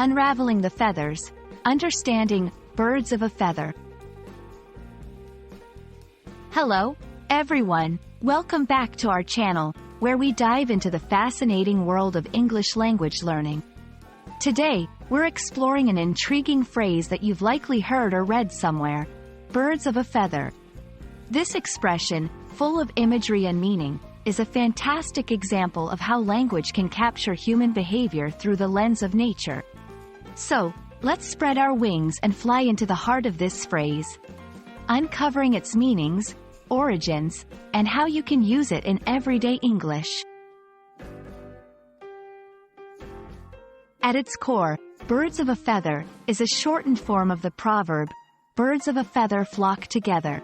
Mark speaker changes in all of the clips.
Speaker 1: Unraveling the Feathers, Understanding Birds of a Feather. Hello, everyone. Welcome back to our channel, where we dive into the fascinating world of English language learning. Today, we're exploring an intriguing phrase that you've likely heard or read somewhere: birds of a feather. This expression, full of imagery and meaning, is a fantastic example of how language can capture human behavior through the lens of nature. So, let's spread our wings and fly into the heart of this phrase, uncovering its meanings, origins, and how you can use it in everyday English. At its core, birds of a feather is a shortened form of the proverb, birds of a feather flock together.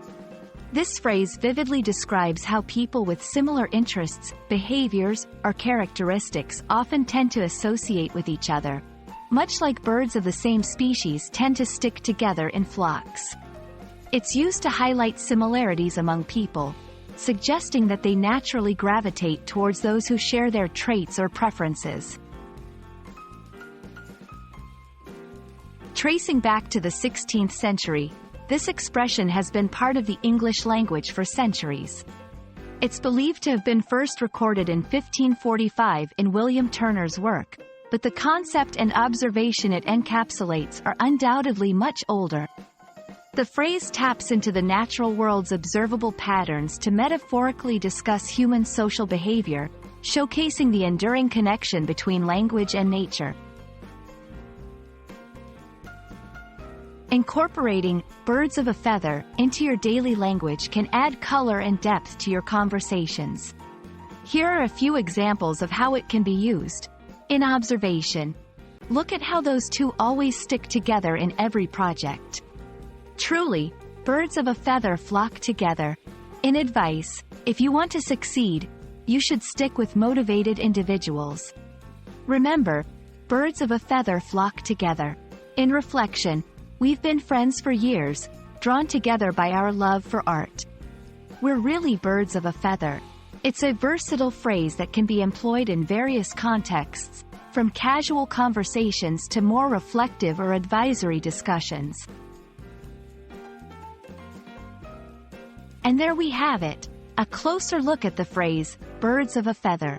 Speaker 1: This phrase vividly describes how people with similar interests, behaviors, or characteristics often tend to associate with each other, much like birds of the same species tend to stick together in flocks. It's used to highlight similarities among people, suggesting that they naturally gravitate towards those who share their traits or preferences. Tracing back to the 16th century, this expression has been part of the English language for centuries. It's believed to have been first recorded in 1545 in William Turner's work, but the concept and observation it encapsulates are undoubtedly much older. The phrase taps into the natural world's observable patterns to metaphorically discuss human social behavior, showcasing the enduring connection between language and nature. Incorporating birds of a feather into your daily language can add color and depth to your conversations. Here are a few examples of how it can be used. In observation, look at how those two always stick together in every project. Truly, birds of a feather flock together. In advice, if you want to succeed, you should stick with motivated individuals. Remember, birds of a feather flock together. In reflection, we've been friends for years, drawn together by our love for art. We're really birds of a feather. It's a versatile phrase that can be employed in various contexts, from casual conversations to more reflective or advisory discussions. And there we have it, a closer look at the phrase, birds of a feather.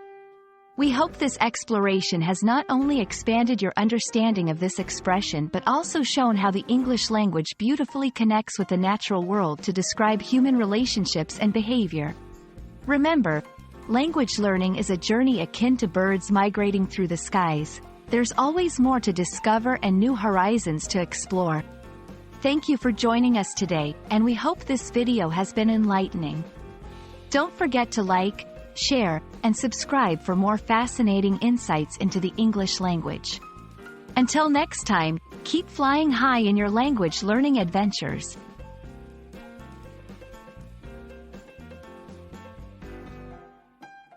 Speaker 1: We hope this exploration has not only expanded your understanding of this expression but also shown how the English language beautifully connects with the natural world to describe human relationships and behavior. Remember, language learning is a journey akin to birds migrating through the skies. There's always more to discover and new horizons to explore. Thank you for joining us today, and we hope this video has been enlightening. Don't forget to like, share, and subscribe for more fascinating insights into the English language. Until next time, keep flying high in your language learning adventures.